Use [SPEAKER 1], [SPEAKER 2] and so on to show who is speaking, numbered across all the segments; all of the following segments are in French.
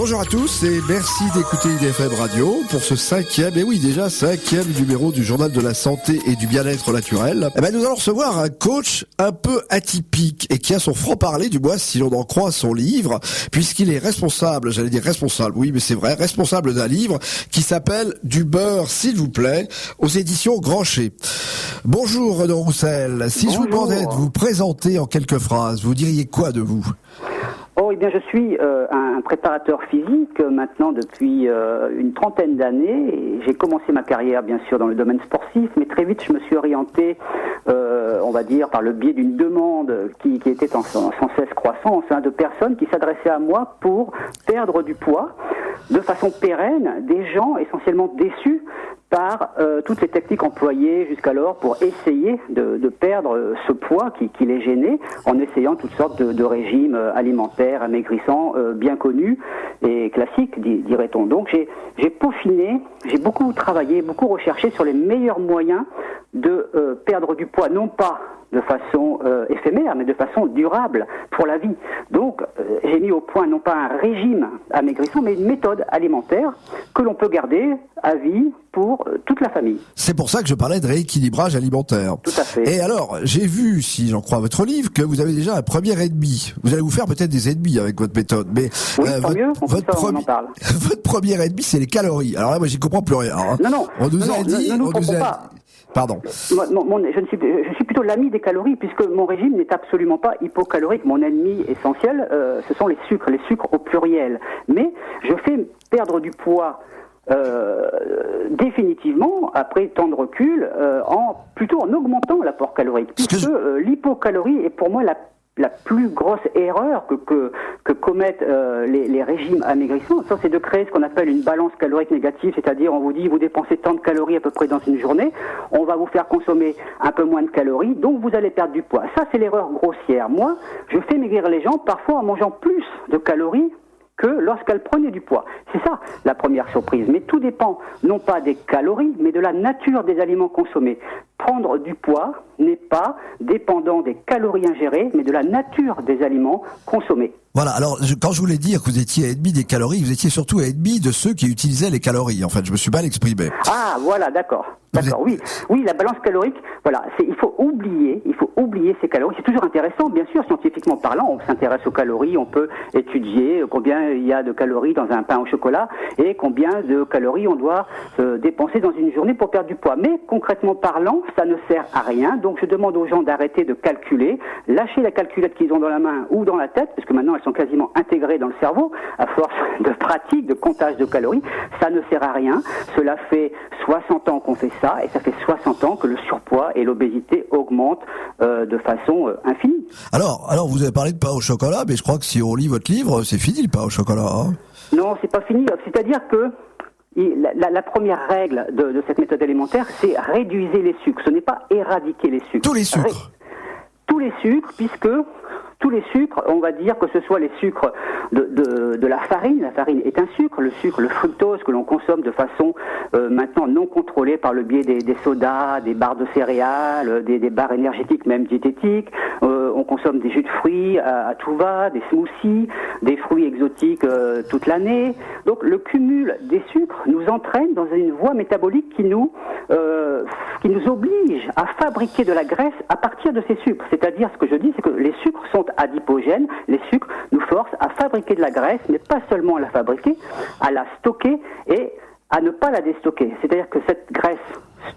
[SPEAKER 1] Bonjour à tous et merci d'écouter IDFM Radio pour ce cinquième numéro du Journal de la Santé et du Bien-être Naturel. Nous allons recevoir un coach un peu atypique et qui a son franc-parler, du moins si l'on en croit son livre, puisqu'il est responsable d'un livre qui s'appelle Du beurre, s'il vous plaît, aux éditions Grancher. Bonjour Renaud Roussel, si je vous demandais de vous présenter en quelques phrases, vous diriez quoi de vous ?
[SPEAKER 2] Je suis un préparateur physique maintenant depuis une trentaine d'années. J'ai commencé ma carrière bien sûr dans le domaine sportif, mais très vite je me suis orienté, par le biais d'une demande qui était sans cesse croissance, de personnes qui s'adressaient à moi pour perdre du poids de façon pérenne, des gens essentiellement déçus par toutes les techniques employées jusqu'alors pour essayer de perdre ce poids qui les gênait, en essayant toutes sortes de régimes alimentaires amaigrissants bien connus et classiques, dirait-on. Donc j'ai peaufiné, j'ai beaucoup travaillé, beaucoup recherché sur les meilleurs moyens de perdre du poids, non pas de façon éphémère, mais de façon durable pour la vie. Donc, j'ai mis au point non pas un régime amaigrissant, mais une méthode alimentaire que l'on peut garder à vie pour toute la famille.
[SPEAKER 1] C'est pour ça que je parlais de rééquilibrage alimentaire.
[SPEAKER 2] Tout à fait.
[SPEAKER 1] Et alors, j'ai vu, si j'en crois votre livre, que vous avez déjà un premier ennemi. Vous allez vous faire peut-être des ennemis avec votre méthode, mais
[SPEAKER 2] oui, on en parle.
[SPEAKER 1] Votre premier ennemi, c'est les calories. Alors là, moi, j'y comprends plus rien.
[SPEAKER 2] Non.
[SPEAKER 1] Pardon.
[SPEAKER 2] Je suis plutôt l'ami des calories, puisque mon régime n'est absolument pas hypocalorique. Mon ennemi essentiel, ce sont les sucres au pluriel. Mais je fais perdre du poids définitivement, après tant de recul, plutôt en augmentant l'apport calorique. Puisque l'hypocalorie est pour moi la plus grosse erreur que commettent les régimes amaigrissants, c'est de créer ce qu'on appelle une balance calorique négative, c'est-à-dire on vous dit vous dépensez tant de calories à peu près dans une journée, on va vous faire consommer un peu moins de calories, donc vous allez perdre du poids. Ça, c'est l'erreur grossière. Moi, je fais maigrir les gens parfois en mangeant plus de calories que lorsqu'elles prenaient du poids. C'est ça la première surprise. Mais tout dépend non pas des calories, mais de la nature des aliments consommés. Prendre du poids n'est pas dépendant des calories ingérées, mais de la nature des aliments consommés.
[SPEAKER 1] Voilà, alors quand je voulais dire que vous étiez ennemi des calories, vous étiez surtout ennemi de ceux qui utilisaient les calories. En fait, je me suis mal exprimé.
[SPEAKER 2] Ah, voilà, d'accord. Oui, la balance calorique, voilà, il faut oublier ces calories. C'est toujours intéressant, bien sûr, scientifiquement parlant, on s'intéresse aux calories, on peut étudier combien il y a de calories dans un pain au chocolat et combien de calories on doit dépenser dans une journée pour perdre du poids. Mais concrètement parlant, ça ne sert à rien. Donc je demande aux gens d'arrêter de calculer, lâcher la calculette qu'ils ont dans la main ou dans la tête, parce que maintenant elles sont quasiment intégrées dans le cerveau, à force de pratique, de comptage de calories. Ça ne sert à rien. Cela fait 60 ans qu'on fait ça, et ça fait 60 ans que le surpoids et l'obésité augmentent de façon infinie.
[SPEAKER 1] Alors vous avez parlé de pain au chocolat, mais je crois que si on lit votre livre, c'est fini le pain au chocolat. Hein.
[SPEAKER 2] Non, c'est pas fini. C'est-à-dire que la première règle de cette méthode alimentaire, c'est réduisez les sucres. Ce n'est pas éradiquer les sucres.
[SPEAKER 1] Tous les sucres.
[SPEAKER 2] Tous les sucres, puisque tous les sucres, on va dire que ce soit les sucres de la farine est un sucre, le fructose que l'on consomme de façon maintenant non contrôlée par le biais des sodas, des barres de céréales, des barres énergétiques, même diététiques, on consomme des jus de fruits à tout va, des smoothies, des fruits exotiques toute l'année. Donc le cumul des sucres nous entraîne dans une voie métabolique qui nous oblige à fabriquer de la graisse à partir de ces sucres. C'est-à-dire, ce que je dis, c'est que les sucres sont adipogènes, les sucres nous forcent à fabriquer de la graisse, mais pas seulement à la fabriquer, à la stocker et à ne pas la déstocker. C'est-à-dire que cette graisse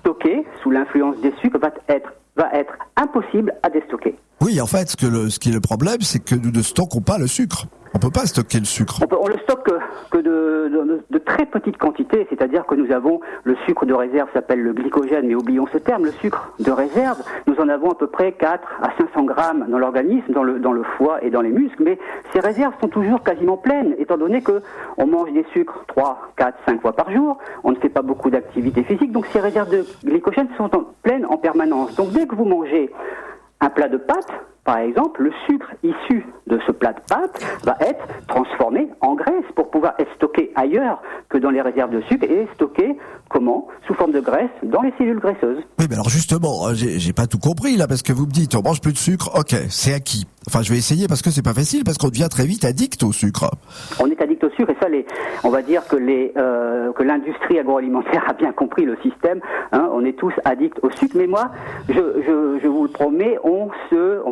[SPEAKER 2] stockée, sous l'influence des sucres, va être impossible à déstocker.
[SPEAKER 1] Oui, en fait, ce qui est le problème, c'est que nous ne stockons pas le sucre. On peut pas stocker le sucre.
[SPEAKER 2] On le stocke que de très petites quantités, c'est-à-dire que nous avons le sucre de réserve, s'appelle le glycogène, mais oublions ce terme, le sucre de réserve, nous en avons à peu près 4 à 500 grammes dans l'organisme, dans le foie et dans les muscles, mais ces réserves sont toujours quasiment pleines, étant donné que on mange des sucres 3, 4, 5 fois par jour, on ne fait pas beaucoup d'activité physique, donc ces réserves de glycogène sont pleines en permanence. Donc dès que vous mangez un plat de pâtes, par exemple, le sucre issu de ce plat de pâtes va être transformé en graisse pour pouvoir être stocké ailleurs que dans les réserves de sucre et stocké, comment ? Sous forme de graisse dans les cellules graisseuses.
[SPEAKER 1] Oui, mais alors justement, j'ai pas tout compris là, parce que vous me dites on mange plus de sucre, ok, c'est acquis. Enfin, je vais essayer parce que c'est pas facile, parce qu'on devient très vite addict au sucre.
[SPEAKER 2] On est addict au sucre et ça, les on va dire que que l'industrie agroalimentaire a bien compris le système. Hein, on est tous addicts au sucre, mais moi, je vous le promets, on se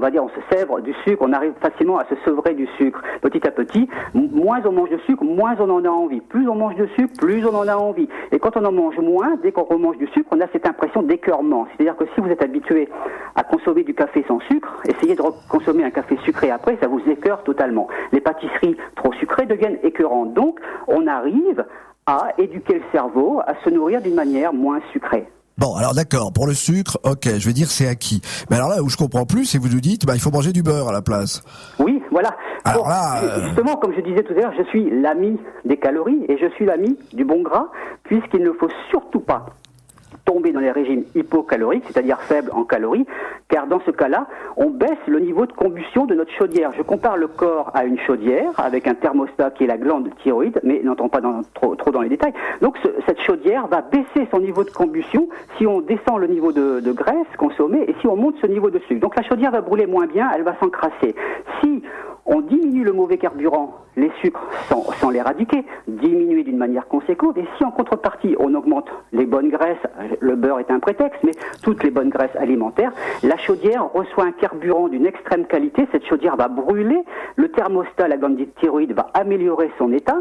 [SPEAKER 2] sèvre du sucre, on arrive facilement à se sevrer du sucre. Petit à petit, moins on mange de sucre, moins on en a envie. Plus on mange de sucre, plus on en a envie. Et quand on en mange moins, dès qu'on remange du sucre, on a cette impression d'écœurement. C'est-à-dire que si vous êtes habitué à consommer du café sans sucre, essayez de consommer un café sucré après, ça vous écœure totalement. Les pâtisseries trop sucrées deviennent écœurantes. Donc, on arrive à éduquer le cerveau à se nourrir d'une manière moins sucrée.
[SPEAKER 1] Bon, alors d'accord, pour le sucre, ok, je vais dire c'est acquis. Mais alors là où je comprends plus, c'est que vous nous dites, il faut manger du beurre à la place.
[SPEAKER 2] Oui, voilà.
[SPEAKER 1] Alors là,
[SPEAKER 2] justement, comme je disais tout à l'heure, je suis l'ami des calories et je suis l'ami du bon gras, puisqu'il ne faut surtout pas tomber dans les régimes hypocaloriques, c'est-à-dire faibles en calories, car dans ce cas-là, on baisse le niveau de combustion de notre chaudière. Je compare le corps à une chaudière, avec un thermostat qui est la glande thyroïde, mais n'entrons pas trop dans les détails. Donc cette chaudière va baisser son niveau de combustion si on descend le niveau de graisse consommée et si on monte ce niveau de sucre. Donc la chaudière va brûler moins bien, elle va s'encrasser. Si on diminue le mauvais carburant, les sucres sans l'éradiquer, diminuer d'une manière conséquente, et si en contrepartie on augmente les bonnes graisses, le beurre est un prétexte, mais toutes les bonnes graisses alimentaires, la chaudière reçoit un carburant d'une extrême qualité, cette chaudière va brûler, le thermostat, la glande thyroïde va améliorer son état,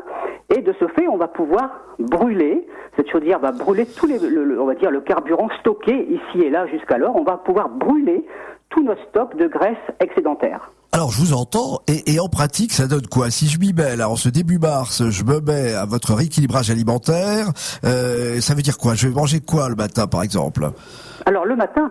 [SPEAKER 2] et de ce fait on va pouvoir brûler, cette chaudière va brûler le carburant stocké ici et là jusqu'alors, on va pouvoir brûler tout notre stock de graisse excédentaire.
[SPEAKER 1] Alors je vous entends, et en pratique ça donne quoi? Si je m'y mets, là en ce début mars, je me mets à votre rééquilibrage alimentaire, ça veut dire quoi? Je vais manger quoi le matin par exemple?
[SPEAKER 2] Alors le matin,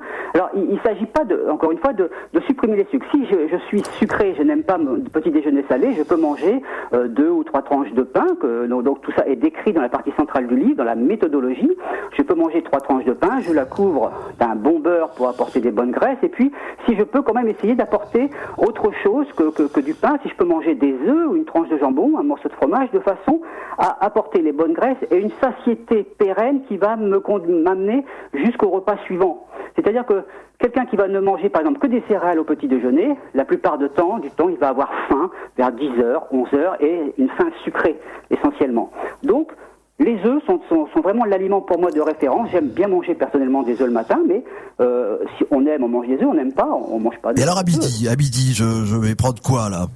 [SPEAKER 2] il s'agit pas encore une fois de supprimer les sucres. Si je suis sucré, je n'aime pas mon petit déjeuner salé, je peux manger 2 ou 3 tranches de pain, donc tout ça est décrit dans la partie centrale du livre, dans la méthodologie. Je peux manger 3 tranches de pain, je la couvre d'un bon beurre pour apporter des bonnes graisses, et puis si je peux quand même essayer d'apporter autre chose que du pain, si je peux manger des œufs ou une tranche de jambon, un morceau de fromage, de façon à apporter les bonnes graisses et une satiété pérenne qui va m'amener jusqu'au repas suivant. C'est-à-dire que quelqu'un qui va ne manger par exemple que des céréales au petit déjeuner, la plupart du temps, il va avoir faim vers 10h, 11h et une faim sucrée essentiellement. Donc les œufs sont vraiment l'aliment pour moi de référence. J'aime bien manger personnellement des œufs le matin, mais si on aime, on mange des œufs, on n'aime pas, on mange pas des œufs.
[SPEAKER 1] Et alors à midi, je vais prendre quoi là?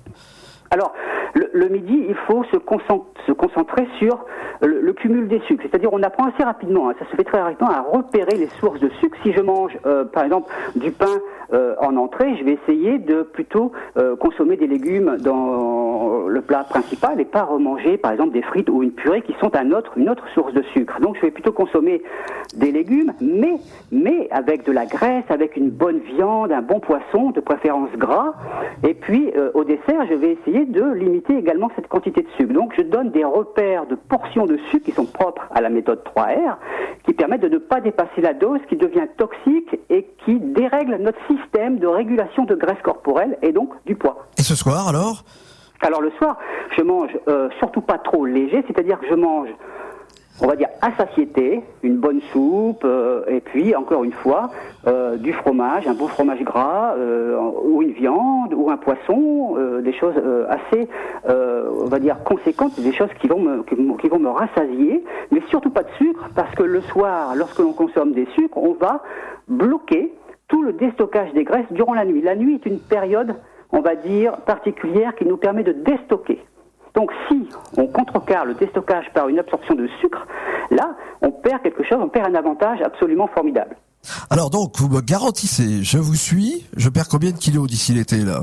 [SPEAKER 2] Alors, le midi, il faut se concentrer sur le cumul des sucres. C'est-à-dire, on apprend assez rapidement, ça se fait très rapidement, à repérer les sources de sucre. Si je mange, par exemple, du pain en entrée, je vais essayer de plutôt consommer des légumes dans le plat principal et pas remanger, par exemple, des frites ou une purée qui sont une autre source de sucre. Donc, je vais plutôt consommer des légumes, mais avec de la graisse, avec une bonne viande, un bon poisson, de préférence gras. Et puis, au dessert, je vais essayer de limiter également cette quantité de sucre. Donc je donne des repères de portions de sucre qui sont propres à la méthode 3R, qui permettent de ne pas dépasser la dose qui devient toxique et qui dérègle notre système de régulation de graisse corporelle et donc du poids.
[SPEAKER 1] Et ce soir alors?
[SPEAKER 2] Alors le soir, je mange surtout pas trop léger, c'est-à-dire que je mange, on va dire, à satiété, une bonne soupe, et puis, encore une fois, du fromage, un beau fromage gras, ou une viande, ou un poisson, des choses assez, on va dire, conséquentes, des choses qui vont me rassasier, mais surtout pas de sucre, parce que le soir, lorsque l'on consomme des sucres, on va bloquer tout le déstockage des graisses durant la nuit. La nuit est une période, on va dire, particulière qui nous permet de déstocker. Donc si on contrecarre le déstockage par une absorption de sucre, là, on perd quelque chose, on perd un avantage absolument formidable.
[SPEAKER 1] Alors donc, vous me garantissez, je vous suis, je perds combien de kilos d'ici l'été là?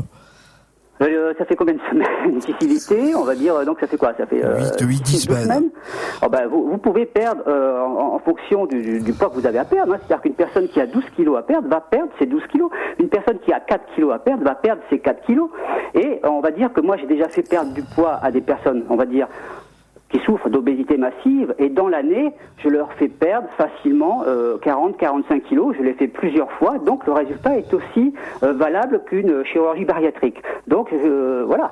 [SPEAKER 2] Ça fait combien de semaines d'ici l'été? On va dire, donc ça fait quoi? Ça fait
[SPEAKER 1] 10 semaines.
[SPEAKER 2] Oh ben, vous pouvez perdre en fonction du poids que vous avez à perdre. Hein. C'est-à-dire qu'une personne qui a 12 kilos à perdre va perdre ses 12 kilos. Une personne qui a 4 kilos à perdre va perdre ses 4 kilos. Et on va dire que moi j'ai déjà fait perdre du poids à des personnes, on va dire, qui souffrent d'obésité massive, et dans l'année, je leur fais perdre facilement 40-45 kilos, je l'ai fait plusieurs fois, donc le résultat est aussi valable qu'une chirurgie bariatrique. Donc voilà,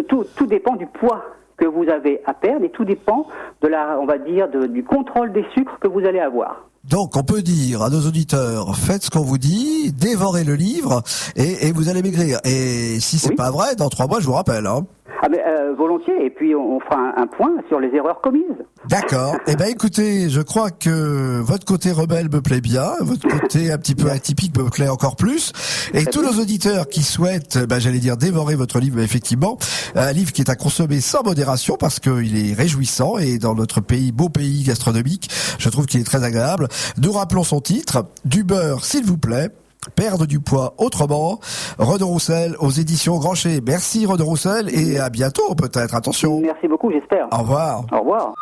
[SPEAKER 2] tout dépend du poids que vous avez à perdre, et tout dépend du contrôle des sucres que vous allez avoir.
[SPEAKER 1] Donc, on peut dire à nos auditeurs, faites ce qu'on vous dit, dévorez le livre, et vous allez maigrir. Et si c'est pas vrai, dans 3 mois, je vous rappelle, hein.
[SPEAKER 2] Ah mais volontiers, et puis on fera un point sur les erreurs commises.
[SPEAKER 1] D'accord. Eh ben écoutez, je crois que votre côté rebelle me plaît bien, votre côté un petit peu atypique me plaît encore plus. Et tous nos auditeurs qui souhaitent, j'allais dire dévorer votre livre, effectivement, un livre qui est à consommer sans modération parce qu'il est réjouissant et dans notre pays, beau pays gastronomique, je trouve qu'il est très agréable. Nous rappelons son titre, Du beurre s'il vous plaît. Perdre du poids autrement. Renaud Roussel aux éditions Grancher. Merci Renaud Roussel et à bientôt peut-être. Attention.
[SPEAKER 2] Merci beaucoup, j'espère.
[SPEAKER 1] Au revoir.
[SPEAKER 2] Au revoir.